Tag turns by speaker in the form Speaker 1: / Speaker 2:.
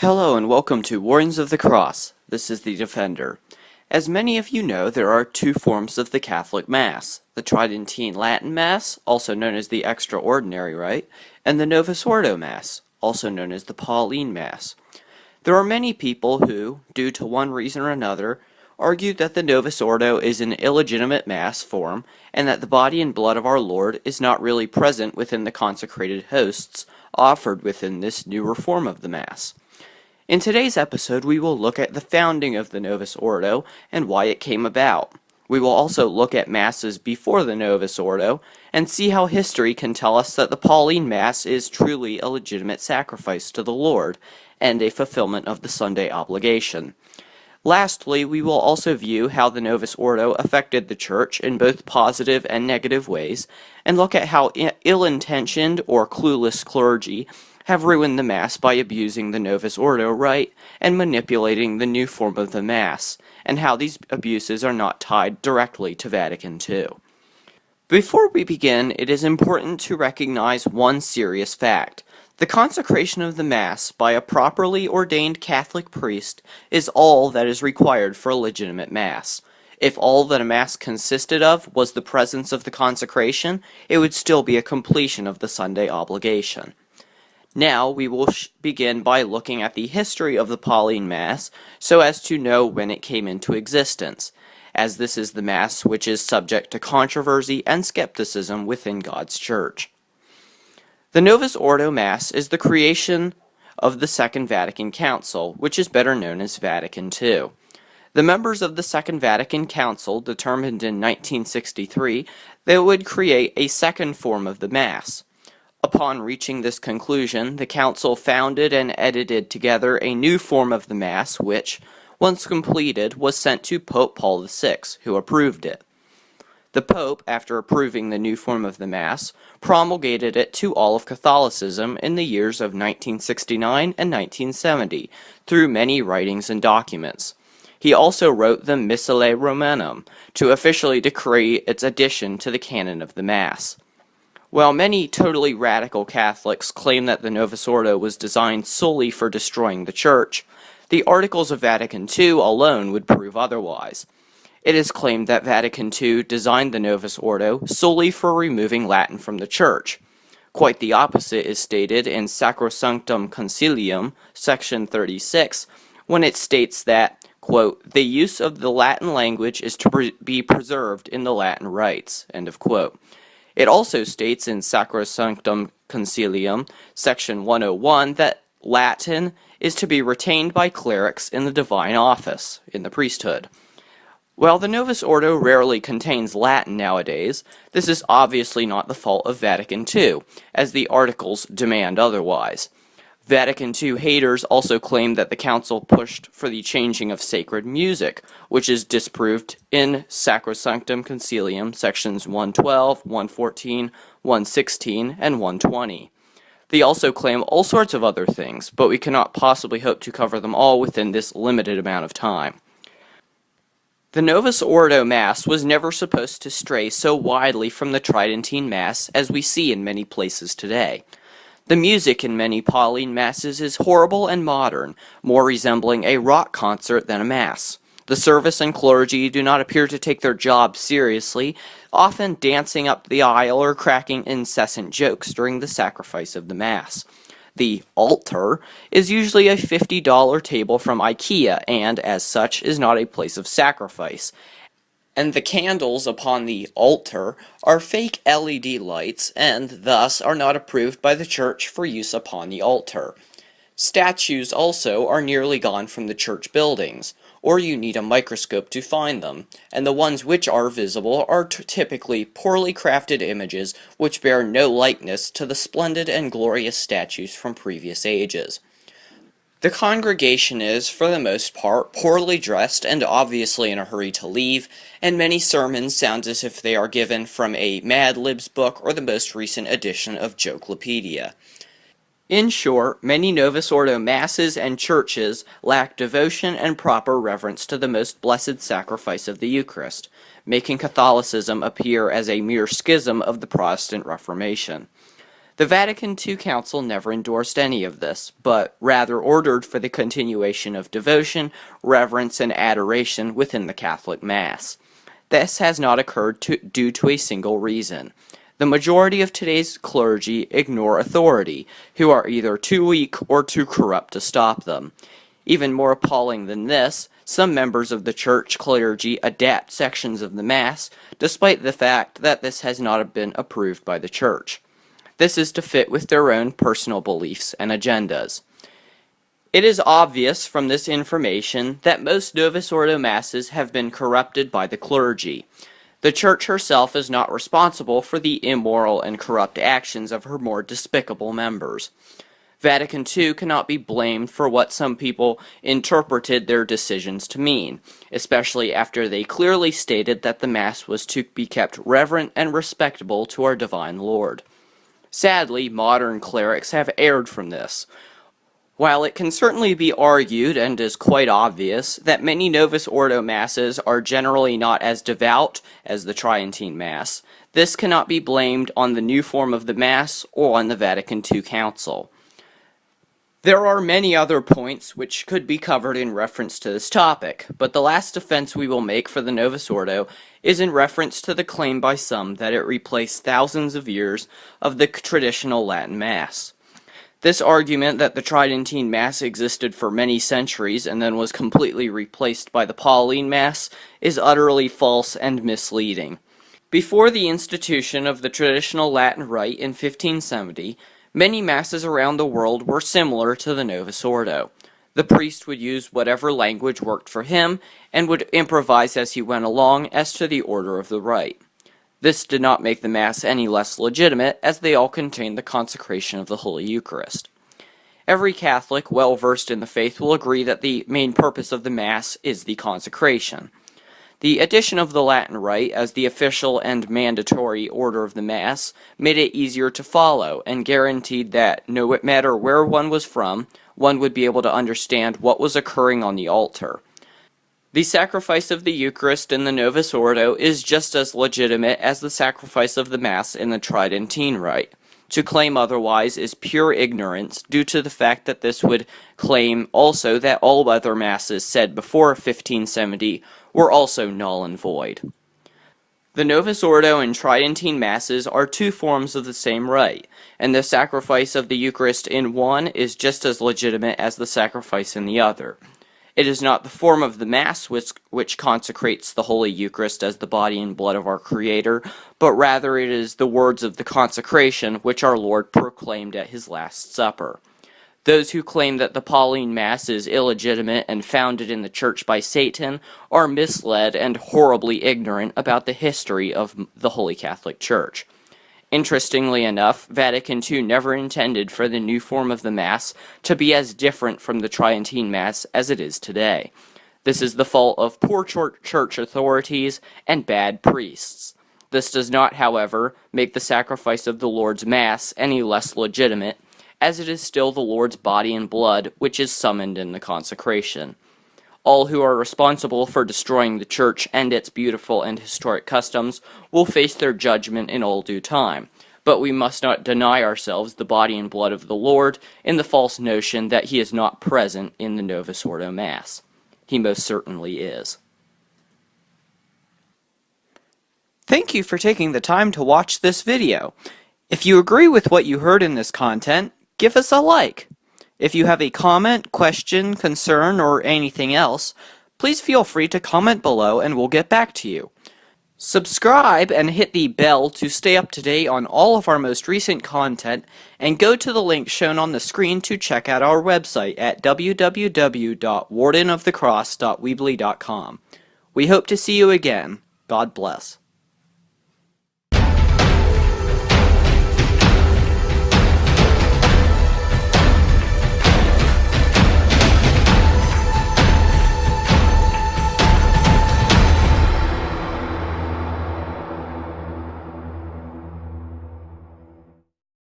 Speaker 1: Hello and welcome to Wardens of the Cross. This is the Defender. As many of you know, there are two forms of the Catholic Mass: the Tridentine Latin Mass, also known as the Extraordinary Rite, and the Novus Ordo Mass, also known as the Pauline Mass. There are many people who, due to one reason or another, argue that the Novus Ordo is an illegitimate Mass form, and that the body and blood of our Lord is not really present within the consecrated hosts offered within this newer form of the Mass. In today's episode, we will look at the founding of the Novus Ordo and why it came about. We will also look at Masses before the Novus Ordo and see how history can tell us that the Pauline Mass is truly a legitimate sacrifice to the Lord and a fulfillment of the Sunday obligation. Lastly, we will also view how the Novus Ordo affected the Church in both positive and negative ways, and look at how ill-intentioned or clueless clergy have ruined the Mass by abusing the Novus Ordo rite and manipulating the new form of the Mass, and how these abuses are not tied directly to Vatican II. Before we begin, it is important to recognize one serious fact. The consecration of the Mass by a properly ordained Catholic priest is all that is required for a legitimate Mass. If all that a Mass consisted of was the presence of the consecration, it would still be a completion of the Sunday obligation. Now we will begin by looking at the history of the Pauline Mass so as to know when it came into existence, as this is the Mass which is subject to controversy and skepticism within God's Church. The Novus Ordo Mass is the creation of the Second Vatican Council, which is better known as Vatican II. The members of the Second Vatican Council determined in 1963 that it would create a second form of the Mass. Upon reaching this conclusion, the Council founded and edited together a new form of the Mass which, once completed, was sent to Pope Paul VI, who approved it. The Pope, after approving the new form of the Mass, promulgated it to all of Catholicism in the years of 1969 and 1970, through many writings and documents. He also wrote the Missale Romanum, to officially decree its addition to the canon of the Mass. While many totally radical Catholics claim that the Novus Ordo was designed solely for destroying the Church, the Articles of Vatican II alone would prove otherwise. It is claimed that Vatican II designed the Novus Ordo solely for removing Latin from the Church. Quite the opposite is stated in Sacrosanctum Concilium, section 36, when it states that, quote, "the use of the Latin language is to be preserved in the Latin rites," end of quote. It also states in Sacrosanctum Concilium, section 101, that Latin is to be retained by clerics in the divine office, in the priesthood. While the Novus Ordo rarely contains Latin nowadays, this is obviously not the fault of Vatican II, as the Articles demand otherwise. Vatican II haters also claim that the Council pushed for the changing of sacred music, which is disproved in Sacrosanctum Concilium sections 112, 114, 116, and 120. They also claim all sorts of other things, but we cannot possibly hope to cover them all within this limited amount of time. The Novus Ordo Mass was never supposed to stray so widely from the Tridentine Mass as we see in many places today. The music in many Pauline Masses is horrible and modern, more resembling a rock concert than a Mass. The service and clergy do not appear to take their job seriously, often dancing up the aisle or cracking incessant jokes during the sacrifice of the Mass. The altar is usually a $50 table from IKEA and, as such, is not a place of sacrifice. And the candles upon the altar are fake LED lights and thus are not approved by the Church for use upon the altar. Statues also are nearly gone from the church buildings, or you need a microscope to find them, and the ones which are visible are typically poorly crafted images which bear no likeness to the splendid and glorious statues from previous ages. The congregation is, for the most part, poorly dressed and obviously in a hurry to leave, and many sermons sound as if they are given from a Mad Libs book or the most recent edition of Jokelopedia. In short, many Novus Ordo Masses and churches lack devotion and proper reverence to the most blessed sacrifice of the Eucharist, making Catholicism appear as a mere schism of the Protestant Reformation. The Vatican II Council never endorsed any of this, but rather ordered for the continuation of devotion, reverence, and adoration within the Catholic Mass. This has not occurred due to a single reason. The majority of today's clergy ignore authority, who are either too weak or too corrupt to stop them. Even more appalling than this, some members of the church clergy adapt sections of the Mass, despite the fact that this has not been approved by the church. This is to fit with their own personal beliefs and agendas. It is obvious from this information that most Novus Ordo Masses have been corrupted by the clergy. The Church herself is not responsible for the immoral and corrupt actions of her more despicable members. Vatican II cannot be blamed for what some people interpreted their decisions to mean, especially after they clearly stated that the Mass was to be kept reverent and respectable to our Divine Lord. Sadly, modern clerics have erred from this. While it can certainly be argued, and is quite obvious, that many Novus Ordo Masses are generally not as devout as the Tridentine Mass, this cannot be blamed on the new form of the Mass or on the Vatican II Council. There are many other points which could be covered in reference to this topic, but the last defense we will make for the Novus Ordo is in reference to the claim by some that it replaced thousands of years of the traditional Latin Mass. This argument that the Tridentine Mass existed for many centuries and then was completely replaced by the Pauline Mass is utterly false and misleading. Before the institution of the traditional Latin Rite in 1570, many Masses around the world were similar to the Novus Ordo. The priest would use whatever language worked for him and would improvise as he went along as to the order of the rite. This did not make the Mass any less legitimate, as they all contained the consecration of the Holy Eucharist. Every Catholic well versed in the faith will agree that the main purpose of the Mass is the consecration. The addition of the Latin Rite as the official and mandatory order of the Mass made it easier to follow and guaranteed that, no matter where one was from, one would be able to understand what was occurring on the altar. The sacrifice of the Eucharist in the Novus Ordo is just as legitimate as the sacrifice of the Mass in the Tridentine Rite. To claim otherwise is pure ignorance, due to the fact that this would claim also that all other Masses said before 1570 were also null and void. The Novus Ordo and Tridentine Masses are two forms of the same rite, and the sacrifice of the Eucharist in one is just as legitimate as the sacrifice in the other. It is not the form of the Mass which consecrates the Holy Eucharist as the body and blood of our Creator, but rather it is the words of the consecration which our Lord proclaimed at his Last Supper. Those who claim that the Pauline Mass is illegitimate and founded in the Church by Satan are misled and horribly ignorant about the history of the Holy Catholic Church. Interestingly enough, Vatican II never intended for the new form of the Mass to be as different from the Tridentine Mass as it is today. This is the fault of poor church authorities and bad priests. This does not, however, make the sacrifice of the Lord's Mass any less legitimate, as it is still the Lord's body and blood which is summoned in the consecration. All who are responsible for destroying the Church and its beautiful and historic customs will face their judgment in all due time, but we must not deny ourselves the body and blood of the Lord in the false notion that he is not present in the Novus Ordo Mass. He most certainly is. Thank you for taking the time to watch this video. If you agree with what you heard in this content, give us a like. If you have a comment, question, concern, or anything else, please feel free to comment below and we'll get back to you. Subscribe and hit the bell to stay up to date on all of our most recent content, and go to the link shown on the screen to check out our website at www.wardenofthecross.weebly.com. We hope to see you again. God bless.